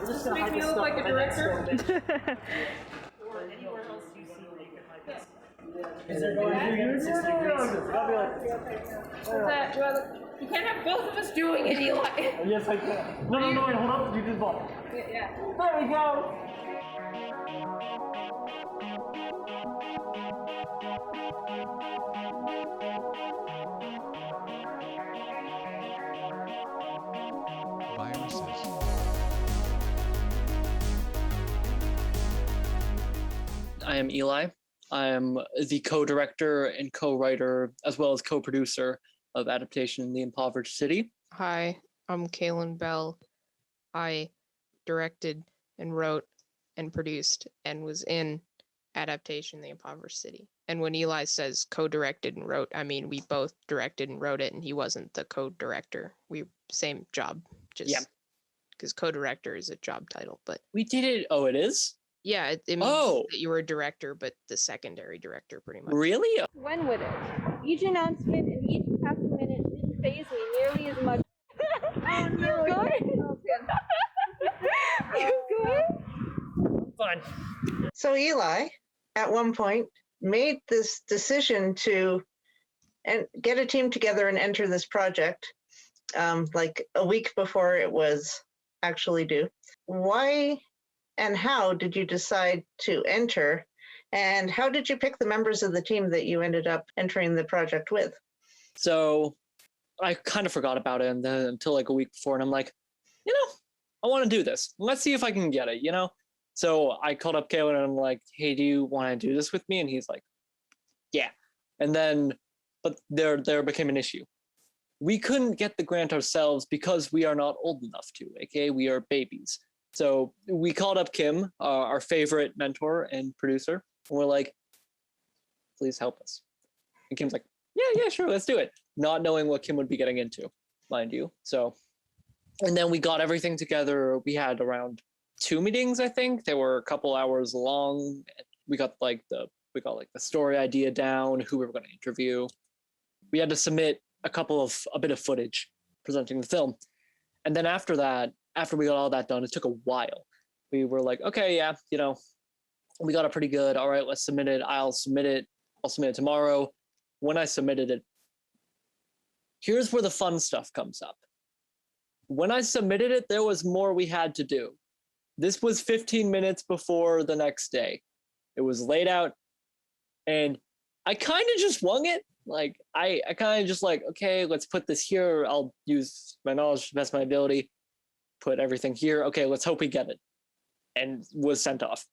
Just make me look like a director. Anywhere else you see where you can hide this? Is there going to be 60 You can't have both of us doing it, Eli. Yes, I can. No, wait, hold up. You did both. Yeah. There we go. Viruses. I am Eli. I am the co-director and co-writer, as well as co-producer of Adaptation in the Impoverished City. Hi, I'm Kaylin Bell. I directed and wrote and produced and was in Adaptation in the Impoverished City. And when Eli says co-directed and wrote, I mean we both directed and wrote it, and he wasn't the co-director. We same job, just because co-director is a job title. But we did it. Oh, it is? Yeah, it means that you were a director, but the secondary director, pretty much. Really? When would it? Each announcement and each passing minute didn't faze me nearly as much. Oh, no, you good? Fine. So Eli, at one point, made this decision to get a team together and enter this project, like a week before it was actually due. Why and how did you decide to enter? And how did you pick the members of the team that you ended up entering the project with? So I kind of forgot about it until like a week before, and I'm like, I want to do this. Let's see if I can get it, So I called up Kaylin and I'm like, hey, do you want to do this with me? And he's like, yeah. And then, but there became an issue. We couldn't get the grant ourselves because we are not old enough to, aka we are babies. So we called up Kim, our favorite mentor and producer, and we're like, please help us. And Kim's like, yeah, sure, let's do it. Not knowing what Kim would be getting into, mind you. So, and then we got everything together. We had around 2 meetings, I think. They were a couple hours long. We got the story idea down, who we were going to interview. We had to submit a bit of footage presenting the film. And then after that, after we got all that done, it took a while. We were like, okay, yeah, we got it pretty good. All right, let's submit it. I'll submit it tomorrow. When I submitted it, here's where the fun stuff comes up. When I submitted it, there was more we had to do. This was 15 minutes before the next day. It was laid out, and I kind of just wung it. Like, I kind of just like, okay, let's put this here. I'll use my knowledge to the best of my ability. Put everything here. Okay, let's hope we get it. And was sent off.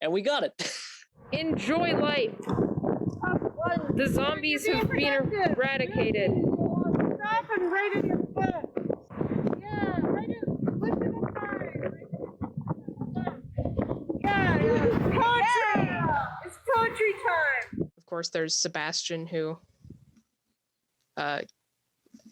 And we got it. Enjoy life. The zombies have been eradicated. Stop and right in your foot. Yeah, right in. Lift it up high. Yeah, poetry. It's poetry time. Of course, there's Sebastian, who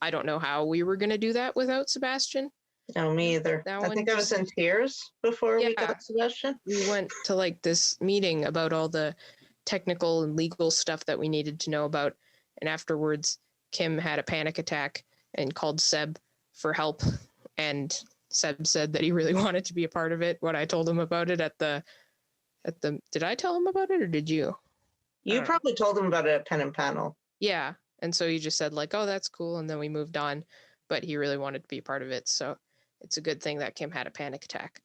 I don't know how we were going to do that without Sebastian. No, me either. I think I was in tears before we got Sebastian. We went to like this meeting about all the technical and legal stuff that we needed to know about. And afterwards, Kim had a panic attack and called Seb for help. And Seb said that he really wanted to be a part of it. When I told him about it did I tell him about it or did you? You probably told him about it at Pen and Panel. Yeah. And so he just said like, oh, that's cool. And then we moved on, but he really wanted to be a part of it. So it's a good thing that Kim had a panic attack.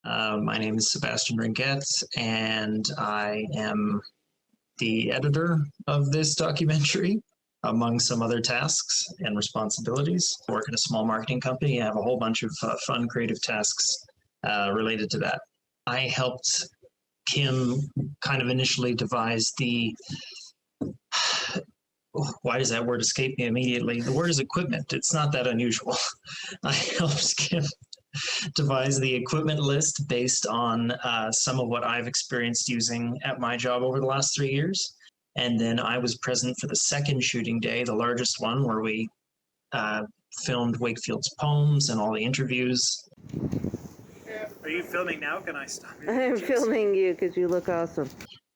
My name is Sebastian Ringuette, and I am the editor of this documentary, among some other tasks and responsibilities. I work at a small marketing company. I have a whole bunch of fun, creative tasks related to that. I helped Kim kind of initially devise the why does that word escape me immediately? The word is equipment. It's not that unusual. I helped Kim devise the equipment list based on some of what I've experienced using at my job over the last 3 years. And then I was present for the second shooting day, the largest one, where we filmed Wakefield's poems and all the interviews. Are you filming now? Can I stop you? I'm filming you because you look awesome.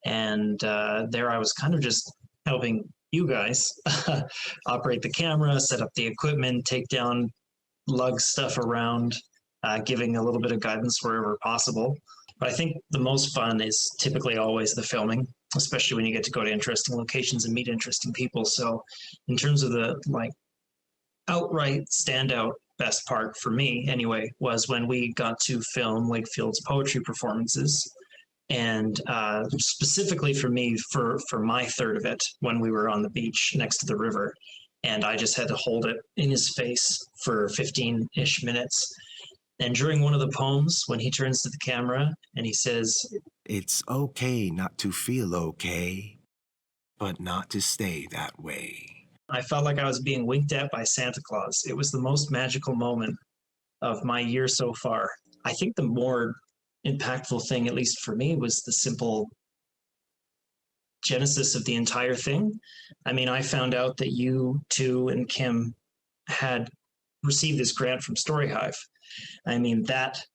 And there I was kind of just helping you guys operate the camera, set up the equipment, take down, lug stuff around. giving a little bit of guidance wherever possible. But I think the most fun is typically always the filming, especially when you get to go to interesting locations and meet interesting people. So in terms of the like outright standout best part for me anyway was when we got to film Wakefield's poetry performances. And specifically for me, for my third of it, when we were on the beach next to the river, and I just had to hold it in his face for 15-ish minutes. And during one of the poems, when he turns to the camera and he says, "It's okay not to feel okay, but not to stay that way." I felt like I was being winked at by Santa Claus. It was the most magical moment of my year so far. I think the more impactful thing, at least for me, was the simple genesis of the entire thing. I mean, I found out that you two and Kim had received this grant from StoryHive. I mean, but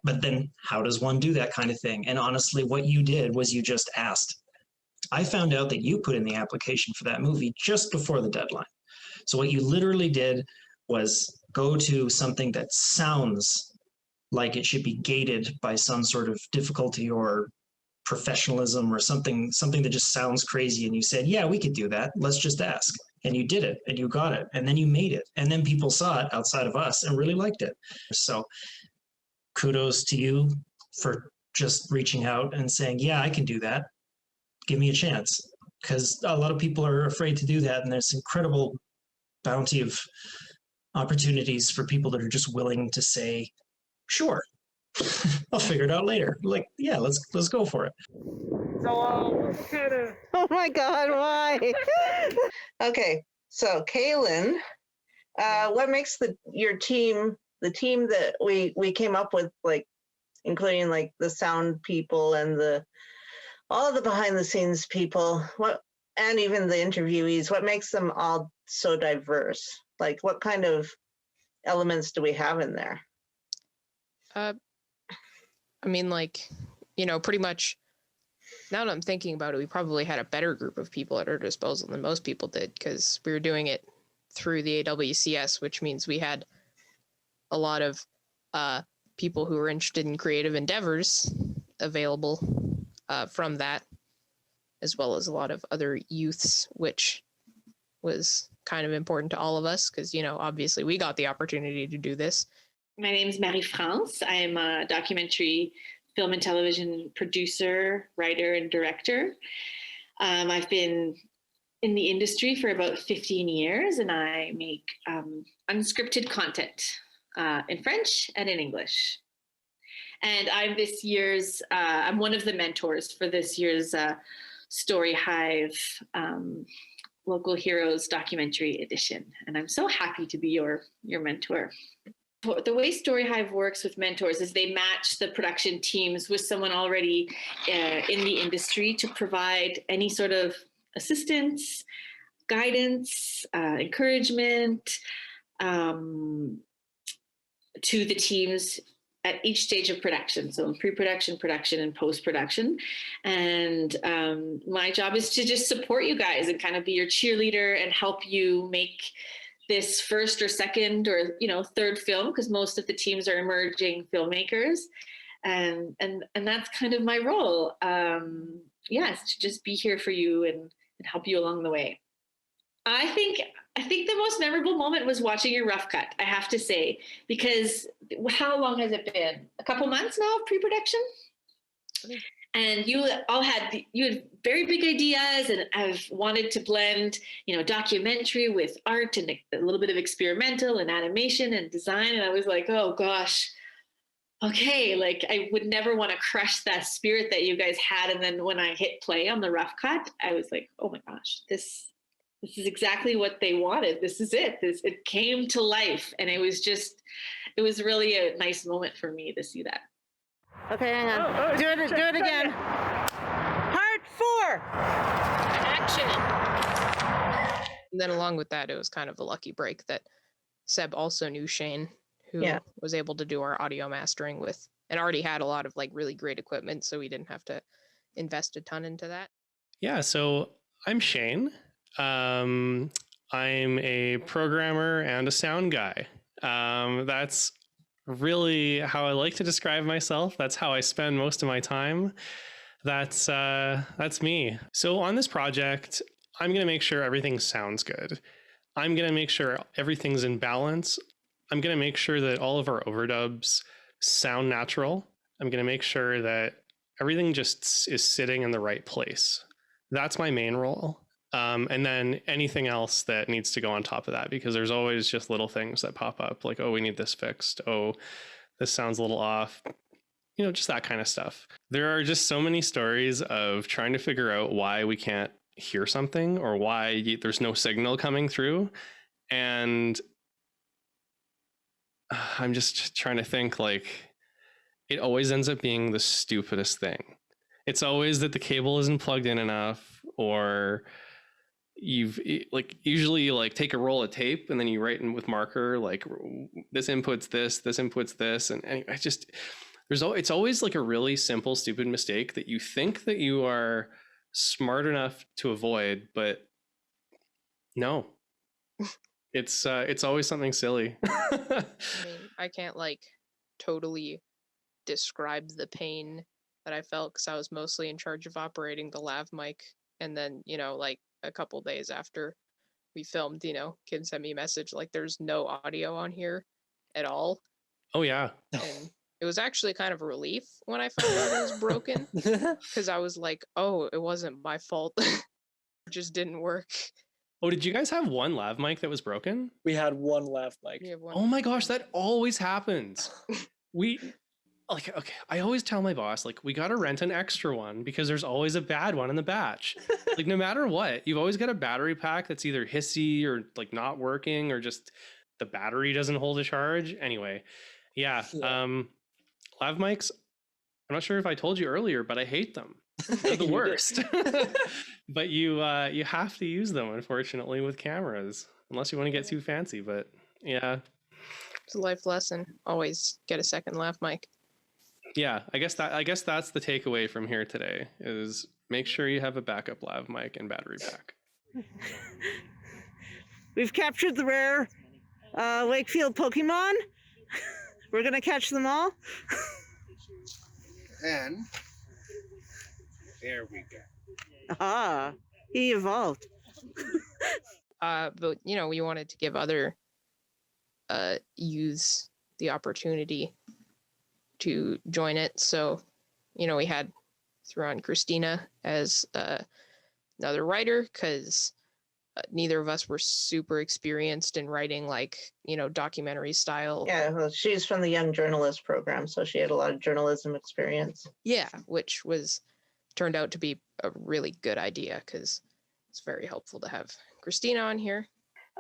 then how does one do that kind of thing? And honestly, what you did was you just asked. I found out that you put in the application for that movie just before the deadline. So what you literally did was go to something that sounds like it should be gated by some sort of difficulty or professionalism or something that just sounds crazy, and you said, yeah, we could do that, let's just ask. And you did it, and you got it, and then you made it, and then people saw it outside of us and really liked it. So kudos to you for just reaching out and saying, yeah, I can do that, give me a chance. Because a lot of people are afraid to do that, and there's incredible bounty of opportunities for people that are just willing to say, sure, I'll figure it out later. Like, yeah, let's go for it. So, Oh my God, why? Okay, so Kaylin, what makes your team, the team that we came up with, like including like the sound people and all the behind the scenes people, and even the interviewees, what makes them all so diverse? Like, what kind of elements do we have in there? I mean, like, pretty much now that I'm thinking about it, we probably had a better group of people at our disposal than most people did, because we were doing it through the AWCS, which means we had a lot of people who were interested in creative endeavors available from that, as well as a lot of other youths, which was kind of important to all of us because, obviously we got the opportunity to do this. My name is Marie-France. I am a documentary film and television producer, writer, and director. I've been in the industry for about 15 years, and I make unscripted content in French and in English. And I'm one of the mentors for this year's StoryHive Local Heroes documentary edition. And I'm so happy to be your mentor. The way StoryHive works with mentors is they match the production teams with someone already in the industry to provide any sort of assistance, guidance, encouragement to the teams at each stage of production. So in pre-production, production, and post-production. And my job is to just support you guys and kind of be your cheerleader and help you make this first or second or third film, because most of the teams are emerging filmmakers, and that's kind of my role. Yes, to just be here for you and help you along the way. I think the most memorable moment was watching your rough cut, I have to say, because how long has it been? A couple months now of pre-production? And you had very big ideas and have wanted to blend, documentary with art and a little bit of experimental and animation and design. And I was like, oh gosh, okay. Like I would never want to crush that spirit that you guys had. And then when I hit play on the rough cut, I was like, oh my gosh, this is exactly what they wanted. This is it. It came to life. And it was really a nice moment for me to see that. Okay, hang on. Do it again. Part 4. Action. And then along with that, it was kind of a lucky break that Seb also knew Shane, who was able to do our audio mastering with, and already had a lot of really great equipment, so we didn't have to invest a ton into that. Yeah, so I'm Shane. I'm a programmer and a sound guy. That's really how I like to describe myself. That's how I spend most of my time. That's me. So on this project, I'm going to make sure everything sounds good. I'm going to make sure everything's in balance. I'm going to make sure that all of our overdubs sound natural. I'm going to make sure that everything just is sitting in the right place. That's my main role. And then anything else that needs to go on top of that, because there's always just little things that pop up like, oh, we need this fixed. Oh, this sounds a little off. You know, just that kind of stuff. There are just so many stories of trying to figure out why we can't hear something or why there's no signal coming through. And I'm just trying to think, like, it always ends up being the stupidest thing. It's always that the cable isn't plugged in enough, or you've like usually you like take a roll of tape and then you write in with marker like this inputs this inputs this, and I just it's always like a really simple stupid mistake that you think that you are smart enough to avoid, but no. It's always something silly. I mean, I can't like totally describe the pain that I felt because I was mostly in charge of operating the lav mic. And then, you know, like a couple days after we filmed, you know, Kim sent me a message like there's no audio on here at all. Oh yeah. And it was actually kind of a relief when I found out it was broken, because I was like, oh, it wasn't my fault. It just didn't work. Oh, did you guys have one lav mic that was broken? We had one lav mic. Oh my gosh, that always happens. Okay, I always tell my boss, like, we got to rent an extra one because there's always a bad one in the batch. Like, no matter what, you've always got a battery pack that's either hissy or like not working, or just the battery doesn't hold a charge. Anyway, yeah. Lav mics, I'm not sure if I told you earlier, but I hate them. They're the worst. But you have to use them, unfortunately, with cameras, unless you want to get too fancy. But yeah, It's a life lesson. Always get a second lav mic. Yeah, I guess that's the takeaway from here today is make sure you have a backup lav mic and battery pack. We've captured the rare Wakefield Pokemon. We're gonna catch them all. And there we go. Ah, he evolved. But you know, we wanted to give other youths the opportunity to join it. So, you know, we threw on Christina as another writer, because neither of us were super experienced in writing, like, you know, documentary style. Yeah, well, she's from the Young Journalist program, so she had a lot of journalism experience. Yeah, which turned out to be a really good idea, because it's very helpful to have Christina on here.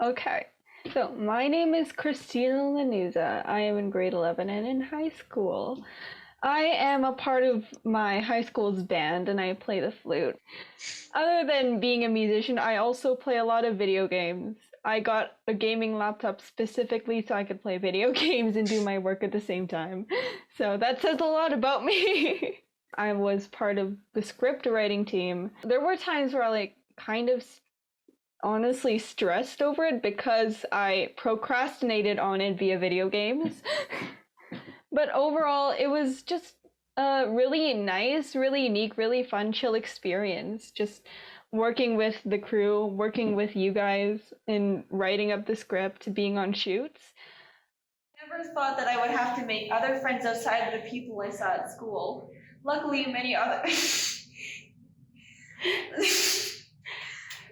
Okay, so my name is Christina Lanuza. I am in grade 11 and in high school. I am a part of my high school's band and I play the flute. Other than being a musician, I also play a lot of video games. I got a gaming laptop specifically so I could play video games and do my work at the same time. So that says a lot about me. I was part of the script writing team. There were times where I like kind of honestly stressed over it because I procrastinated on it via video games. But overall, it was just a really nice, really unique, really fun, chill experience. Just working with the crew, working with you guys, and writing up the script, being on shoots. I never thought that I would have to make other friends outside of the people I saw at school. Luckily, many other...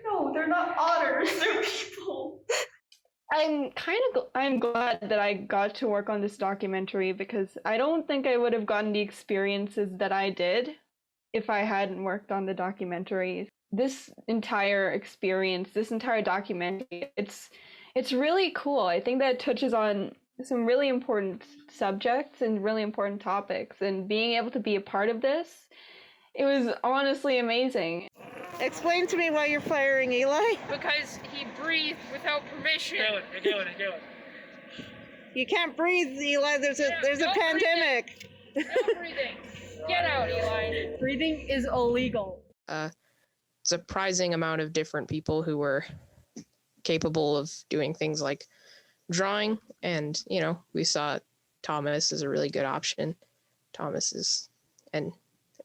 No, they're not otters, they're people. I'm glad that I got to work on this documentary because I don't think I would have gotten the experiences that I did if I hadn't worked on the documentary. This entire experience, this entire documentary, it's really cool. I think that it touches on some really important subjects and really important topics, and being able to be a part of this, it was honestly amazing. Explain to me why you're firing Eli. Because he breathed without permission. Do it. You can't breathe, Eli. There's a pandemic. No breathing. Get out, Eli. Breathing is illegal. Surprising amount of different people who were capable of doing things like drawing, and you know, we saw Thomas is a really good option. And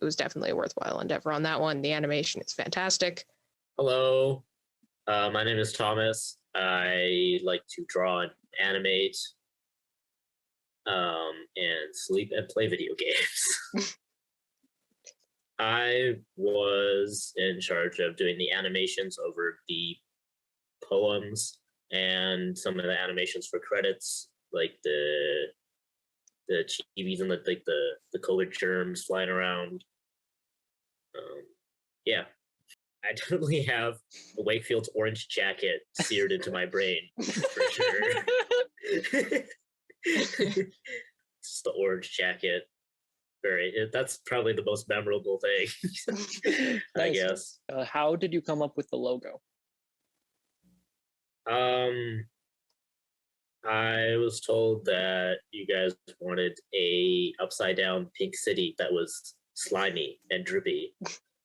it was definitely a worthwhile endeavor on that one. The animation is fantastic. Hello, my name is Thomas. I like to draw and animate, and sleep and play video games. I was in charge of doing the animations over the poems and some of the animations for credits, like the chibis and the COVID germs flying around. Yeah, I definitely have the Wakefield's orange jacket seared into my brain for sure. It's the orange jacket. That's probably the most memorable thing, I guess. How did you come up with the logo? I was told that you guys wanted a upside down pink city that was slimy and drippy.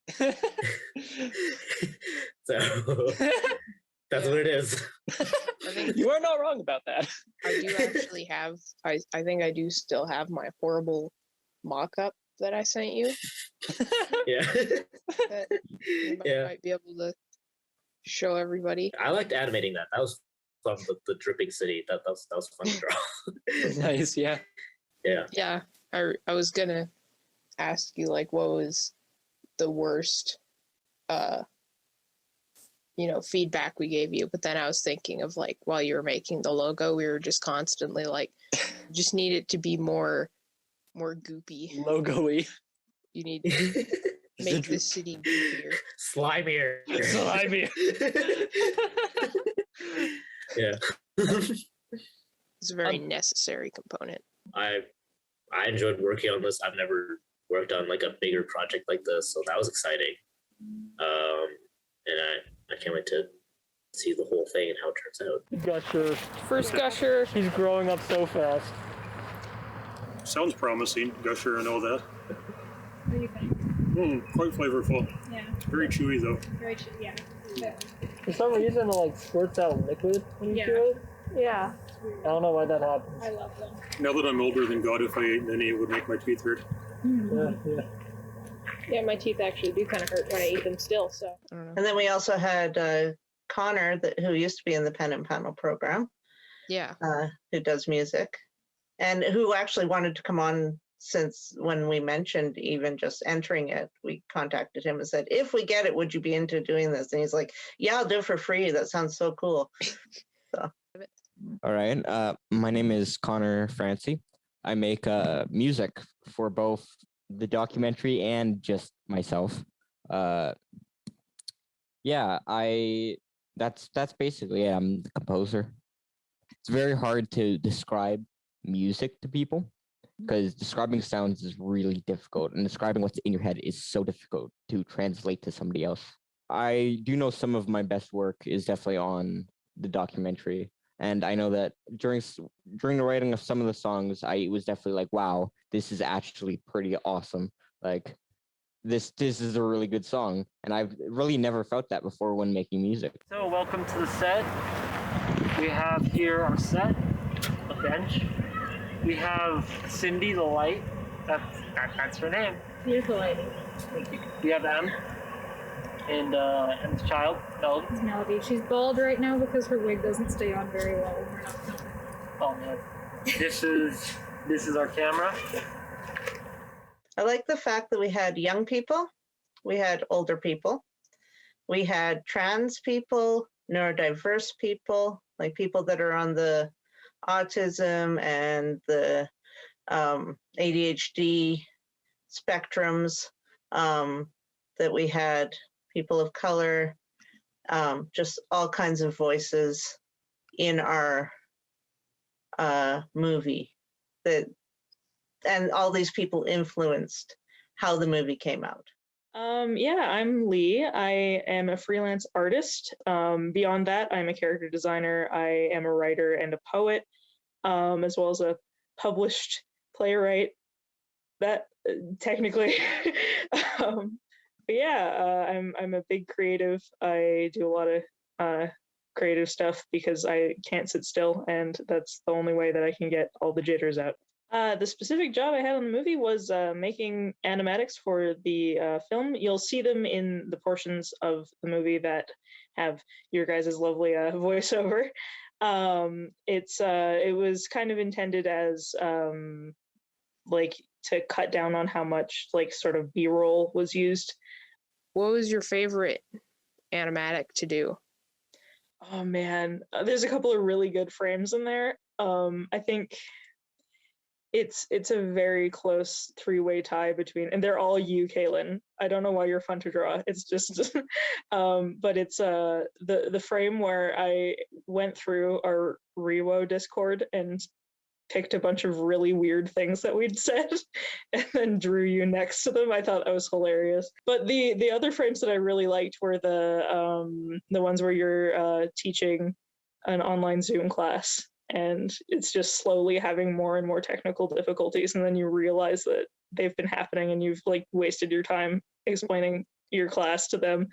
So that's what it is. I think you are not wrong about that. I do actually have, I think I do still have my horrible mock-up that I sent you. Yeah. That you might be able to show everybody. I liked animating that. That was fun. The dripping city. That was fun to draw. Nice, yeah. Yeah. Yeah. I was gonna ask you like what was the worst feedback we gave you, but then I was thinking of like while you were making the logo, we were just constantly like just need it to be more goopy. Logo-y. You need to make the city goopier. Slimier. Slimier. Yeah. It's a very necessary component. I enjoyed working on this. I've never worked on like a bigger project like this, so that was exciting. And I can't wait to see the whole thing and how it turns out. Gusher. First Gusher. He's growing up so fast. Sounds promising, Gusher and all that. What do you think? Quite flavorful. Yeah. Very chewy though. Very cheap, yeah. For some reason, it like squirts out liquid when you chew it. Yeah. I don't know why that happens. I love them. Now that I'm older than God, if I ate any, it would make my teeth hurt. Yeah. Yeah, my teeth actually do kind of hurt when I eat them still, so. And then we also had Connor, who used to be in the Pen and Panel program. Yeah. Who does music, and who actually wanted to come on since when we mentioned even just entering it. We contacted him and said, if we get it, would you be into doing this? And he's like, yeah, I'll do it for free. That sounds so cool. So. All right. My name is Connor Francie. I make music for both the documentary and just myself. That's basically it. I'm the composer. It's very hard to describe music to people because describing sounds is really difficult, and describing what's in your head is so difficult to translate to somebody else. I do know some of my best work is definitely on the documentary. And I know that during the writing of some of the songs, I was definitely like, wow, this is actually pretty awesome. Like, this is a really good song. And I've really never felt that before when making music. So welcome to the set. We have here our set, a bench. We have Cindy the light. That's her name. Beautiful lady. We have M. And M's child, Melody. It's Melody. She's bald right now because her wig doesn't stay on very well when we're not filming. Oh man. This is our camera. I like the fact that we had young people, we had older people, we had trans people, neurodiverse people, like people that are on the autism and the ADHD spectrums, that we had people of color, just all kinds of voices in our movie, and all these people influenced how the movie came out. I'm Lee. I am a freelance artist. Beyond that, I'm a character designer. I am a writer and a poet, as well as a published playwright. That technically, I'm a big creative. I do a lot of creative stuff because I can't sit still, and that's the only way that I can get all the jitters out. The specific job I had on the movie was making animatics for the film. You'll see them in the portions of the movie that have your guys' lovely voiceover. It was kind of intended as like to cut down on how much like sort of B-roll was used. What was your favorite animatic to do? Oh man, there's a couple of really good frames in there. I think it's a very close three-way tie between, and they're all you, Kaylin. I don't know why you're fun to draw. It's just, but it's the frame where I went through our Rewo Discord and picked a bunch of really weird things that we'd said and then drew you next to them. I thought that was hilarious. But the other frames that I really liked were the ones where you're teaching an online Zoom class and it's just slowly having more and more technical difficulties, and then you realize that they've been happening and you've like wasted your time explaining your class to them.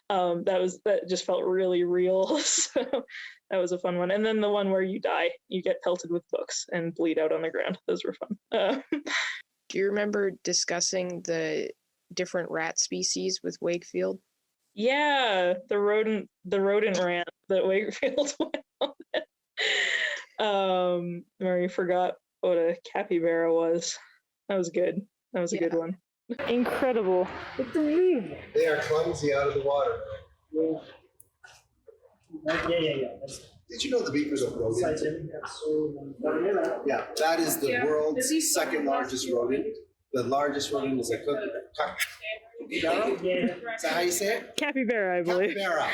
That just felt really real. So that was a fun one. And then the one where you die, you get pelted with books and bleed out on the ground. Those were fun. Do you remember discussing the different rat species with Wakefield? Yeah, the rodent rant that Wakefield went on. Where you forgot what a capybara was. That was good. That was a good one. Incredible. It's a move. They are clumsy out of the water. Yeah. Did you know the beakers are rodent? Yeah, that is the world's second largest rodent. The largest rodent is a capybara. Is that how you say it? Capybara, I believe. Capybara.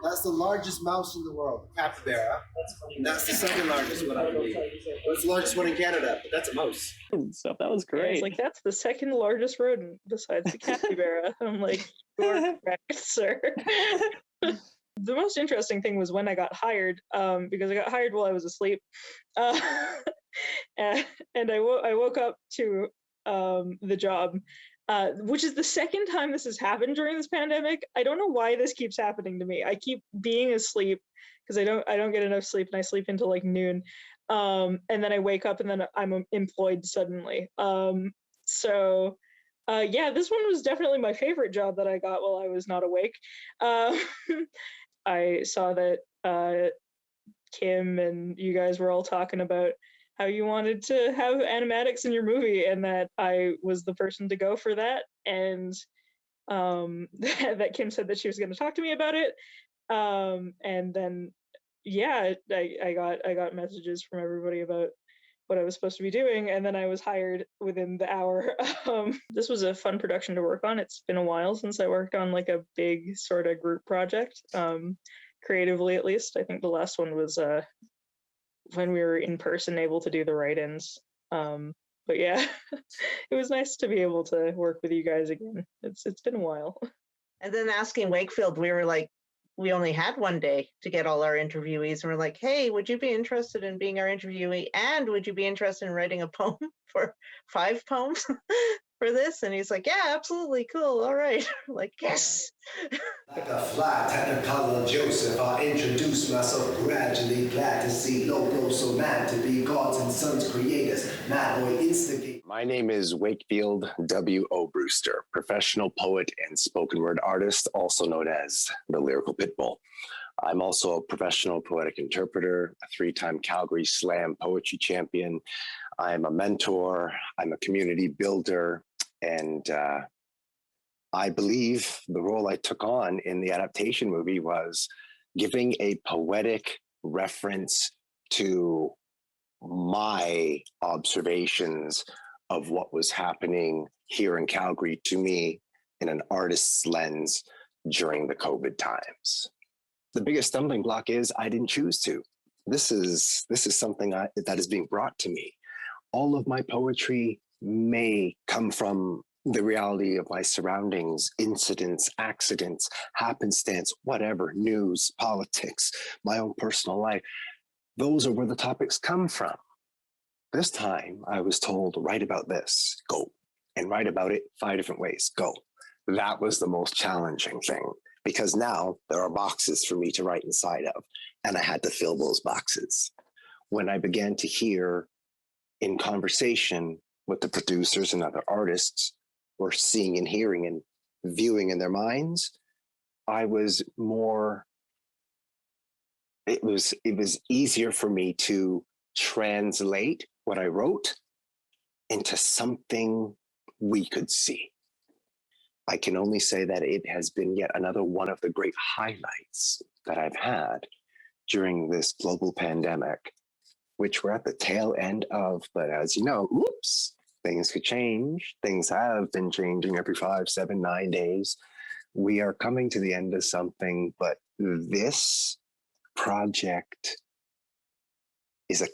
That's the largest mouse in the world, capybara. And that's the second largest one, I believe. That's the largest one in Canada, but that's a mouse. So that was Yeah, great. it's like, that's the second largest rodent besides the capybara. I'm like, you are correct, sir. The most interesting thing was when I got hired, because I got hired while I was asleep. And I woke up to the job, which is the second time this has happened during this pandemic. I don't know why this keeps happening to me. I keep being asleep because I don't get enough sleep, and I sleep until like noon. And then I wake up and then I'm employed suddenly. Yeah, this one was definitely my favorite job that I got while I was not awake. I saw that Kim and you guys were all talking about how you wanted to have animatics in your movie, and that I was the person to go for that. And that Kim said that she was going to talk to me about it. And then, yeah, I got messages from everybody about what I was supposed to be doing, and then I was hired within the hour. This was a fun production to work on. It's been a while since I worked on like a big sort of group project, creatively at least. I think the last one was when we were in person able to do the write-ins. But yeah, it was nice to be able to work with you guys again. It's been a while. And then asking Wakefield, we were like, we only had one day to get all our interviewees, and we're like, hey, would you be interested in being our interviewee? And would you be interested in writing a poem for 5 poems for this? And he's like, yeah, absolutely, cool, all right. We're like, yes. Like a fly, Technicolor Joseph, I introduce myself gradually, glad to see Lobo so mad to be gods and sons creators, mad boy instigate. My name is Wakefield W.O. Brewster, professional poet and spoken word artist, also known as the Lyrical Pitbull. I'm also a professional poetic interpreter, a 3-time Calgary Slam poetry champion. I'm a mentor, I'm a community builder, and I believe the role I took on in the adaptation movie was giving a poetic reference to my observations of what was happening here in Calgary to me in an artist's lens during the COVID times. The biggest stumbling block is I didn't choose to. This is something that is being brought to me. All of my poetry may come from the reality of my surroundings, incidents, accidents, happenstance, whatever, news, politics, my own personal life. Those are where the topics come from. This time I was told, write about this, go, and write about it 5 different ways, go. That was the most challenging thing, because now there are boxes for me to write inside of, and I had to fill those boxes. When I began to hear in conversation with the producers and other artists were seeing and hearing and viewing in their minds, I was more, it was easier for me to translate what I wrote into something we could see. I can only say that it has been yet another one of the great highlights that I've had during this global pandemic, which we're at the tail end of. But as you know, oops, things could change. Things have been changing every 5, 7, 9 days. We are coming to the end of something, but this project is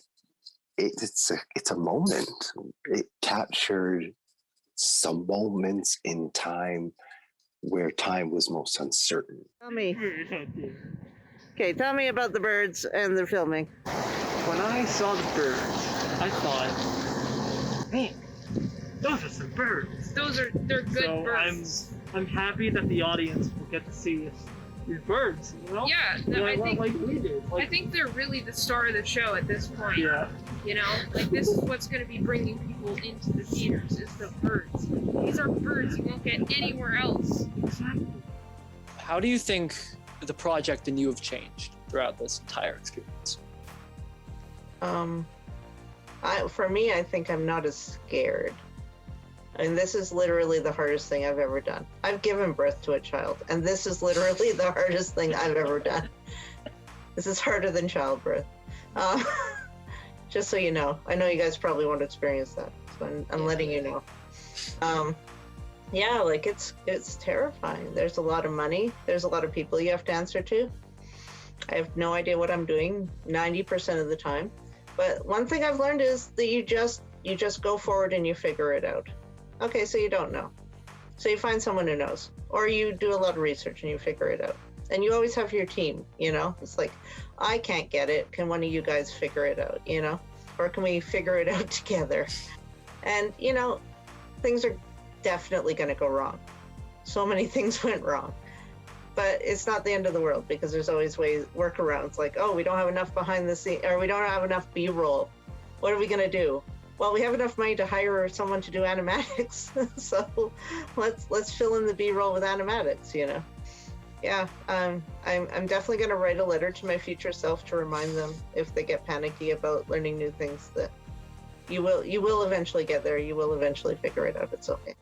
it's a moment. It captured some moments in time where time was most uncertain. Tell me. Okay, tell me about the birds and the filming. When I saw the birds, I thought, man, those are some birds. They're good birds. I'm happy that the audience will get to see these birds, you know? Yeah, I think like we did. I think they're really the star of the show at this point. Yeah. You know, like this is what's going to be bringing people into the theaters is the birds. These are birds you won't get anywhere else. Exactly. How do you think the project and you have changed throughout this entire experience? For me, I think I'm not as scared. I mean, this is literally the hardest thing I've ever done. I've given birth to a child, and this is literally the hardest thing I've ever done. This is harder than childbirth. Just so you know. I know you guys probably won't experience that, so I'm letting you know. Yeah, like it's terrifying. There's a lot of money. There's a lot of people you have to answer to. I have no idea what I'm doing 90% of the time. But one thing I've learned is that you just go forward and you figure it out. Okay, so you don't know. So you find someone who knows. Or you do a lot of research and you figure it out. And you always have your team, you know? It's like, I can't get it. Can one of you guys figure it out, you know? Or can we figure it out together? And, you know, things are definitely going to go wrong. So many things went wrong. But it's not the end of the world because there's always workarounds. Like, oh, we don't have enough behind the scene, or we don't have enough B-roll. What are we going to do? Well, we have enough money to hire someone to do animatics, so let's fill in the B-roll with animatics, you know. Yeah, I'm definitely going to write a letter to my future self to remind them if they get panicky about learning new things that you will eventually get there. You will eventually figure it out. It's okay.